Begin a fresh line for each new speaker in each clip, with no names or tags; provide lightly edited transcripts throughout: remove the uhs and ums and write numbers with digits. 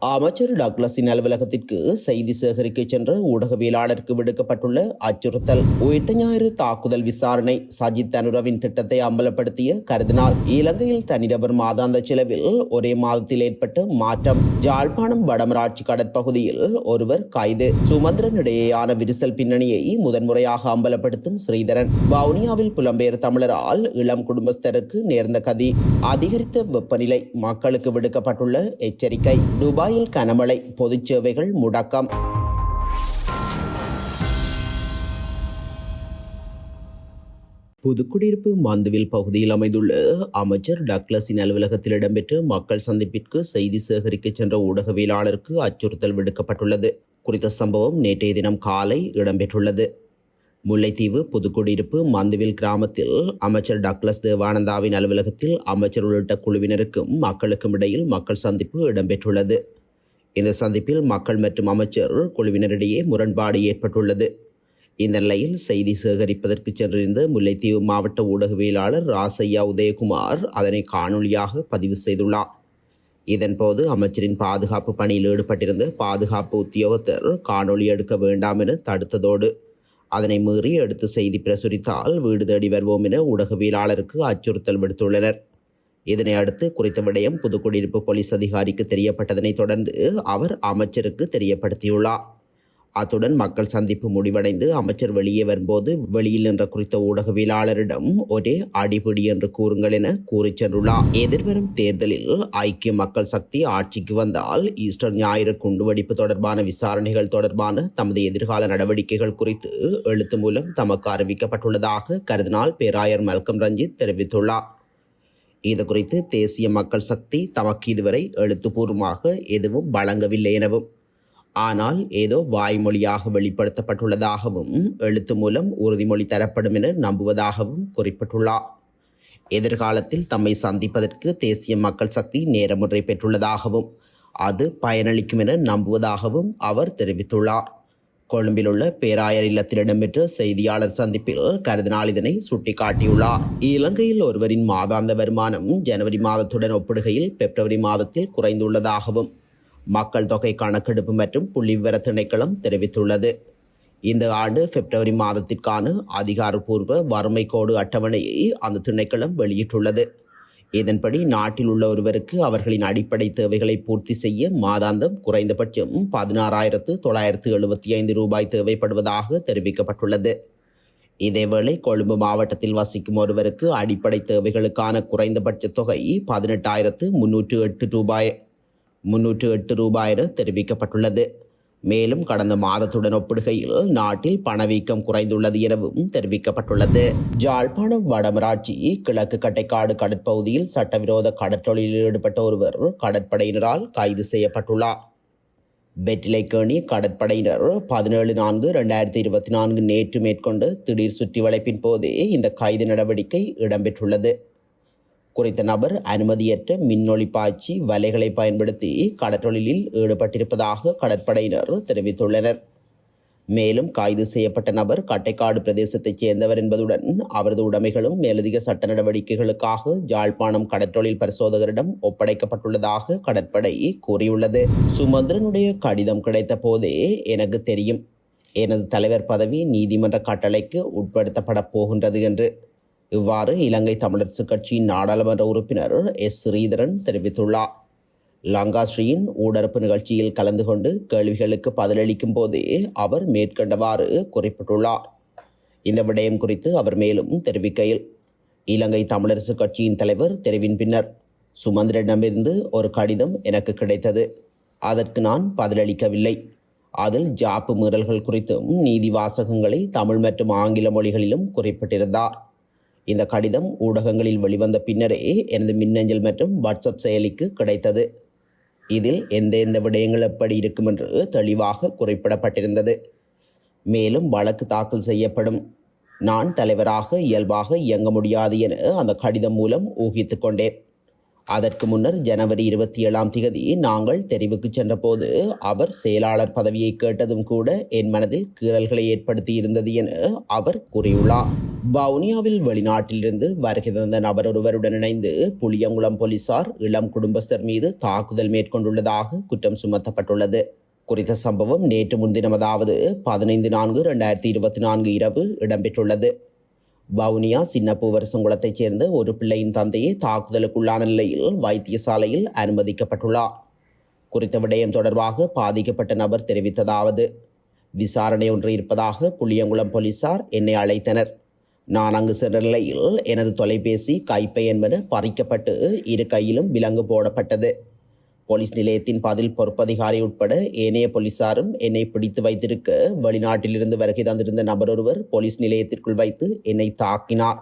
அமைச்சர் டக்ளஸின் அலுவலகத்திற்கு செய்தி சேகரிக்க சென்ற ஊடகவியலாளருக்கு விடுக்கப்பட்டுள்ள அச்சுறுத்தல். உயிர்த்த ஞாயிறு தாக்குதல் விசாரணை சஜித் அனுரவின் திட்டத்தை அம்பலப்படுத்திய கருதினால் இலங்கையில் தனிநபர் மாதாந்த செலவில் ஒரே மாதத்தில் ஏற்பட்ட மாற்றம். யாழ்ப்பாணம் வடமராட்சி கடற்பகுதியில் ஒருவர் கைது. சுமந்திரன் இடையேயான விரிசல் பின்னணியை முதன்முறையாக அம்பலப்படுத்தும் ஸ்ரீதரன். வவுனியாவில் புலம்பெயர் தமிழரால் இளம் குடும்பஸ்தருக்கு நேர்ந்த கதி. அதிகரித்த வெப்பநிலை மக்களுக்கு விடுக்கப்பட்டுள்ள எச்சரிக்கை. துபாயில் கனமழை, பொதுச் சேவைகள் முடக்கம். புதுக்குடியிருப்பு மந்துவில் பகுதியில் அமைந்துள்ள அமைச்சர் டக்ளஸின் அலுவலகத்தில் இடம்பெற்ற மக்கள் சந்திப்பிற்கு செய்தி சேகரிக்க சென்ற ஊடகவியலாளருக்கு அச்சுறுத்தல் விடுக்கப்பட்டுள்ளது. குறித்த சம்பவம் நேற்றைய தினம் காலை இடம்பெற்றுள்ளது. முல்லைத்தீவு புதுக்குடியிருப்பு மந்துவில் கிராமத்தில் அமைச்சர் டக்ளஸ் தேவானந்தாவின் அலுவலகத்தில் அமைச்சர் உள்ளிட்ட குழுவினருக்கும் மக்களுக்கும் இடையில் மக்கள் சந்திப்பு இடம்பெற்றுள்ளது. இந்த சந்திப்பில் மக்கள் மற்றும் அமைச்சர் குழுவினரிடையே முரண்பாடு ஏற்பட்டுள்ளது. இந்த நிலையில் செய்தி சேகரிப்பதற்கு சென்றிருந்த முல்லைத்தீவு மாவட்ட ஊடகவியலாளர் ராசையா உதயகுமார் அதனை காணொலியாக பதிவு செய்துள்ளார். இதன்போது அமைச்சரின் பாதுகாப்பு பணியில் ஈடுபட்டிருந்த பாதுகாப்பு உத்தியோகத்தர் காணொலி எடுக்க வேண்டாம் என தடுத்ததோடு அதனை மீறி எடுத்து செய்தி பிரசுரித்தால் வீடு தேடி வருவோம் என ஊடகவியலாளருக்கு அச்சுறுத்தல் விடுத்துள்ளனர். இதனை அடுத்து குறித்த விடயம் புதுக்குடியிருப்பு போலீஸ் அதிகாரிக்கு தெரியப்பட்டதனை தொடர்ந்து அவர் அமைச்சருக்கு தெரியப்படுத்தியுள்ளார். அத்துடன் மக்கள் சந்திப்பு முடிவடைந்து அமைச்சர் வெளியே வரும்போது வெளியில் நின்ற குறித்த ஊடகவியலாளரிடம் ஒரே அடிபிடி என்று கூறுங்கள் என கூறி சென்றுள்ளார். எதிர்வரும் தேர்தலில் ஐக்கிய மக்கள் சக்தி ஆட்சிக்கு வந்தால் ஈஸ்டர் ஞாயிறு குண்டுவெடிப்பு தொடர்பான விசாரணைகள் தொடர்பான தமது எதிர்கால நடவடிக்கைகள் குறித்து எழுத்து மூலம் தமக்கு அறிவிக்கப்பட்டுள்ளதாக கருதினால் பேராயர் மல்கம் ரஞ்சித் தெரிவித்துள்ளார். இது குறித்து தேசிய மக்கள் சக்தி தமக்கு இதுவரை எழுத்துப்பூர்வமாக எதுவும் வழங்கவில்லை எனவும், ஆனால் ஏதோ வாய்மொழியாக வெளிப்படுத்தப்பட்டுள்ளதாகவும் எழுத்து மூலம் உறுதிமொழி தரப்படும் என நம்புவதாகவும் குறிப்பிட்டுள்ளார். எதிர்காலத்தில் தம்மை சந்திப்பதற்கு தேசிய மக்கள் சக்தி நேரமுறை பெற்றுள்ளதாகவும் அது பயனளிக்கும் என நம்புவதாகவும் அவர் தெரிவித்துள்ளார். கொழும்பில் உள்ள பேராயர் இல்லத்தில் இடம்பெற்ற செய்தியாளர் சந்திப்பில் கருதினால் இதனை சுட்டிக்காட்டியுள்ளார். இலங்கையில் ஒருவரின் மாதாந்த வருமானம் ஜனவரி மாதத்துடன் ஒப்பிடுகையில் பிப்ரவரி மாதத்தில் குறைந்துள்ளதாகவும் மக்கள் தொகை கணக்கெடுப்பு மற்றும் புள்ளிவிவர திணைக்களம் தெரிவித்துள்ளது. இந்த ஆண்டு பிப்ரவரி மாதத்திற்கான அதிகாரப்பூர்வ வறுமை கோடு அட்டவணையை அந்த திணைக்களம் வெளியிட்டுள்ளது. இதன்படி நாட்டில் உள்ள ஒருவருக்கு அவர்களின் அடிப்படை தேவைகளை பூர்த்தி செய்ய மாதாந்தம் குறைந்தபட்சம் 16,975 ரூபாய் தேவைப்படுவதாக தெரிவிக்கப்பட்டுள்ளது. இதேவேளை கொழும்பு மாவட்டத்தில் வசிக்கும் ஒருவருக்கு அடிப்படை தேவைகளுக்கான குறைந்தபட்ச தொகை 18,308 ரூபாய் என தெரிவிக்கப்பட்டுள்ளது. மேலும் கடந்த மாதத்துடன் ஒப்பிடுகையில் நாட்டில் பணவீக்கம் குறைந்துள்ளது எனவும் தெரிவிக்கப்பட்டுள்ளது. யாழ்ப்பாணம் வடமராட்சி கிழக்கு கட்டைக்காடு கடற்பகுதியில் சட்டவிரோத கடற்றொழிலில் ஈடுபட்ட ஒருவர் கடற்படையினரால் கைது செய்யப்பட்டுள்ளார். பெட்டிலைக்கேணி கடற்படையினர் 17/4/2024 நேற்று மேற்கொண்டு திடீர் சுற்றி வளைப்பின் போதே இந்த கைது நடவடிக்கை இடம்பெற்றுள்ளது. குறித்த நபர் அனுமதியற்ற மின்னொளி பாய்ச்சி வலைகளை பயன்படுத்தி கடற்றொழிலில் ஈடுபட்டிருப்பதாக கடற்படையினர் தெரிவித்துள்ளனர். மேலும் கைது செய்யப்பட்ட நபர் கட்டைக்காடு பிரதேசத்தைச் சேர்ந்தவர் என்பதுடன் அவரது உடைமைகளும் மேலதிக சட்ட நடவடிக்கைகளுக்காக யாழ்ப்பாணம் கடற்றொழில் பரிசோதகரிடம் ஒப்படைக்கப்பட்டுள்ளதாக கடற்படை கூறியுள்ளது. சுமந்திரனுடைய கடிதம் கிடைத்த போதே எனக்கு தெரியும், எனது தலைவர் பதவி நீதிமன்ற கட்டளைக்கு உட்படுத்தப்பட போகின்றது என்று இவ்வாறு இலங்கை தமிழரசு கட்சியின் நாடாளுமன்ற உறுப்பினர் எஸ். ஸ்ரீதரன் தெரிவித்துள்ளார். லங்காஸ்ரீயின் ஊடரப்பு நிகழ்ச்சியில் கலந்து கொண்டு கேள்விகளுக்கு பதிலளிக்கும் போதே அவர் மேற்கண்டவாறு குறிப்பிட்டுள்ளார். இந்த விடயம் குறித்து அவர் மேலும் தெரிவிக்கையில், இலங்கை தமிழரசு கட்சியின் தலைவர் தெரிவின் பின்னர் சுமந்திரனிடமிருந்து ஒரு கடிதம் எனக்கு கிடைத்தது. அதற்கு நான் பதிலளிக்கவில்லை. அதில் ஜாப்பு மீறல்கள் குறித்தும் நீதி வாசகங்களை தமிழ் மற்றும் ஆங்கில மொழிகளிலும் குறிப்பிட்டிருந்தார். இந்த கடிதம் ஊடகங்களில் வெளிவந்த பின்னரே எனது மின்னஞ்சல் மற்றும் வாட்ஸ்அப் செயலிக்கு கிடைத்தது. இதில் எந்தெந்த விடயங்கள் எப்படி இருக்கும் என்று தெளிவாக குறிப்பிடப்பட்டிருந்தது. மேலும் வழக்கு தாக்கல் செய்யப்படும். நான் தலைவராக இயல்பாக இயங்க முடியாது என அந்த கடிதம் மூலம் ஊகித்து கொண்டேன். அதற்கு முன்னர் ஜனவரி 27ஆம் தேதி நாங்கள் தெரிவுக்கு சென்றபோது அவர் செயலாளர் பதவியை கேட்டதும் கூட என் மனதில் கீறல்களை ஏற்படுத்தி இருந்தது என அவர் கூறியுள்ளார். வவுனியாவில் வெளிநாட்டிலிருந்து வருகை தந்த நபர் ஒருவருடன் இணைந்து புளியங்குளம் போலீசார் இளம் குடும்பஸ்தர் மீது தாக்குதல் மேற்கொண்டுள்ளதாக குற்றம் சுமத்தப்பட்டுள்ளது. குறித்த சம்பவம் நேற்று முன்தினம், அதாவது 15/4/2024 இரவு இடம்பெற்றுள்ளது. வவுனியா சின்னப்பூவரசங்குளத்தைச் சேர்ந்த ஒரு பிள்ளையின் தந்தையை தாக்குதலுக்குள்ளான நிலையில் வைத்தியசாலையில் அனுமதிக்கப்பட்டுள்ளார். குறித்த விடயம் தொடர்பாக பாதிக்கப்பட்ட நபர் தெரிவித்ததாவது: விசாரணை ஒன்று இருப்பதாக புளியங்குளம் போலீசார் என்னை அழைத்தனர். நான் அங்கு சென்ற நிலையில் எனது தொலைபேசி, கைப்பை என்பன பறிக்கப்பட்டு இரு கையிலும் விலங்கு போடப்பட்டது. போலீஸ் நிலையத்தின் பதில் பொறுப்பதிகாரி உட்பட ஏனைய போலீசாரும் என்னை பிடித்து வைத்திருக்க வெளிநாட்டிலிருந்து வருகை தந்திருந்த நபர் ஒருவர் போலீஸ் நிலையத்திற்குள் வைத்து என்னை தாக்கினார்.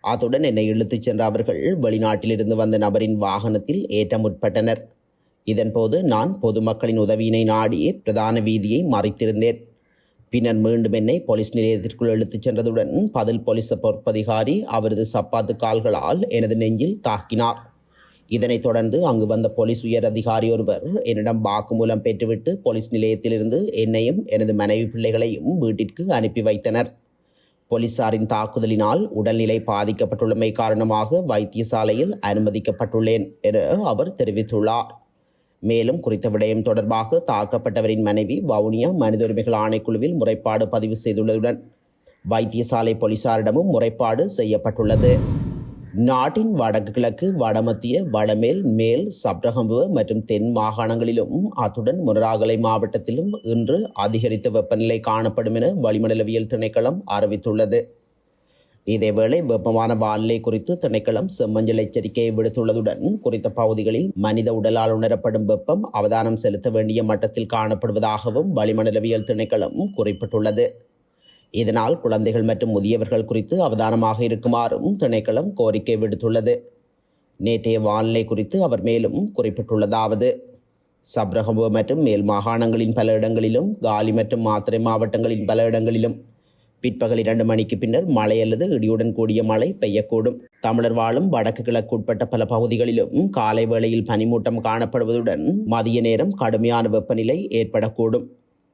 அத்துடன் என்னை இழுத்துச் சென்ற அவர்கள் வெளிநாட்டிலிருந்து வந்த நபரின் வாகனத்தில் ஏற்ற முற்பட்டனர். இதன்போது நான் பொதுமக்களின் உதவியினை நாடி பிரதான வீதியை மறைத்திருந்தேன். பின்னர் மீண்டும் என்னை போலீஸ் நிலையத்திற்குள் இழுத்துச் சென்றதுடன் பதில் போலீஸ் பொறுப்பதிகாரி அவரது சப்பாத்து கால்களால் எனது நெஞ்சில் தாக்கினார். இதனைத் தொடர்ந்து அங்கு வந்த போலீஸ் உயர் அதிகாரி ஒருவர் என்னிடம் வாக்குமூலம் பெற்றுவிட்டு போலீஸ் நிலையத்திலிருந்து என்னையும் எனது மனைவி பிள்ளைகளையும் வீட்டிற்கு அனுப்பி வைத்தனர். போலீசாரின் தாக்குதலினால் உடல்நிலை பாதிக்கப்பட்டுள்ளமை காரணமாக வைத்தியசாலையில் அனுமதிக்கப்பட்டுள்ளேன் என அவர் தெரிவித்துள்ளார். மேலும் குறித்த விடயம் தொடர்பாக தாக்கப்பட்டவரின் மனைவி வவுனியா மனித உரிமைகள் ஆணைக்குழுவில் முறைப்பாடு பதிவு செய்துள்ளதுடன் வைத்தியசாலை போலீசாரிடமும் முறைப்பாடு செய்யப்பட்டுள்ளது. நாட்டின் வடக்கு கிழக்கு, வடமத்திய, வடமேல், மேல் சப்ரகம்புவ மற்றும் தென் மாகாணங்களிலும் அத்துடன் முனராகலை மாவட்டத்திலும் இன்று அதிகரித்த வெப்பநிலை காணப்படும் என வளிமண்டலவியல் திணைக்களம் அறிவித்துள்ளது. இதேவேளை வெப்பமான வானிலை குறித்து திணைக்களம் செம்மஞ்சள் எச்சரிக்கையை விடுத்துள்ளதுடன் குறித்த பகுதிகளில் மனித உடலால் உணரப்படும் வெப்பம் அவதானம் செலுத்த வேண்டிய மட்டத்தில் காணப்படுவதாகவும் வளிமண்டலவியல் திணைக்களம் குறிப்பிட்டுள்ளது. இதனால் குழந்தைகள் மற்றும் முதியவர்கள் குறித்து அவதானமாக இருக்குமாறும் திணைக்களம் கோரிக்கை விடுத்துள்ளது. நேற்றைய வானிலை குறித்து அவர் மேலும் குறிப்பிட்டுள்ளதாவது: சப்ரகம்புவ மற்றும் மேல் மாகாணங்களின் பல இடங்களிலும், காலி மற்றும் மாத்தறை மாவட்டங்களின் பல இடங்களிலும் பிற்பகல் 2 மணிக்கு பின்னர் மழை அல்லது இடியுடன் கூடிய மழை பெய்யக்கூடும். தமிழர் வாழும் வடக்கு கிழக்கு உட்பட்ட பல பகுதிகளிலும் காலை வேளையில் பனிமூட்டம் காணப்படுவதுடன் மதிய நேரம் கடுமையான வெப்பநிலை ஏற்படக்கூடும்.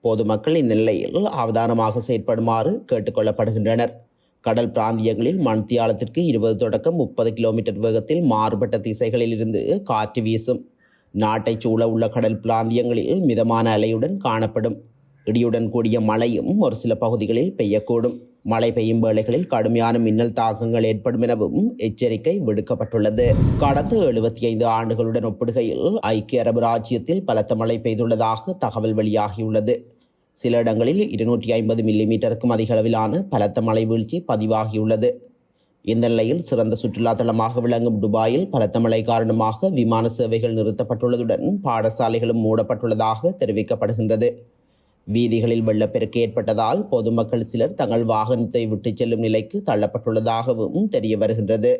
பொதுமக்கள் இந்த நிலையில் அவதானமாக செயற்படுமாறு கேட்டுக்கொள்ளப்படுகின்றனர். கடல் பிராந்தியங்களில் மணித்தியாலத்திற்கு 20 தொடக்கம் 30 கிலோமீட்டர் வேகத்தில் மாறுபட்ட திசைகளில் இருந்து காற்று வீசும். நாட்டைச் சூழ உள்ள கடல் பிராந்தியங்களில் மிதமான அலையுடன் காணப்படும். இடியுடன் கூடிய மழையும் ஒரு சில பகுதிகளில் பெய்யக்கூடும். மழை பெய்யும் வேளைகளில் கடுமையான மின்னல் தாக்கங்கள் ஏற்படும் எனவும் எச்சரிக்கை விடுக்கப்பட்டுள்ளது. கடந்த 75 ஆண்டுகளுடன் ஒப்பிடுகையில் ஐக்கிய அரபு ராச்சியத்தில் பலத்த மழை பெய்துள்ளதாக தகவல் வெளியாகியுள்ளது. சில இடங்களில் 250 மில்லிமீட்டருக்கும் அதிக அளவிலான பலத்த மழை வீழ்ச்சி பதிவாகியுள்ளது. இந்த நிலையில் சிறந்த சுற்றுலா தலமாக விளங்கும் துபாயில் பலத்த மழை காரணமாக விமான சேவைகள் நிறுத்தப்பட்டுள்ளதுடன் பாடசாலைகளும் மூடப்பட்டுள்ளதாக தெரிவிக்கப்படுகின்றது. வீதிகளில் வெள்ளப்பெருக்கு ஏற்பட்டதால் பொதுமக்கள் சிலர் தங்கள் வாகனத்தை விட்டுச் செல்லும் நிலைக்கு தள்ளப்பட்டுள்ளதாகவும் தெரிய வருகின்றது.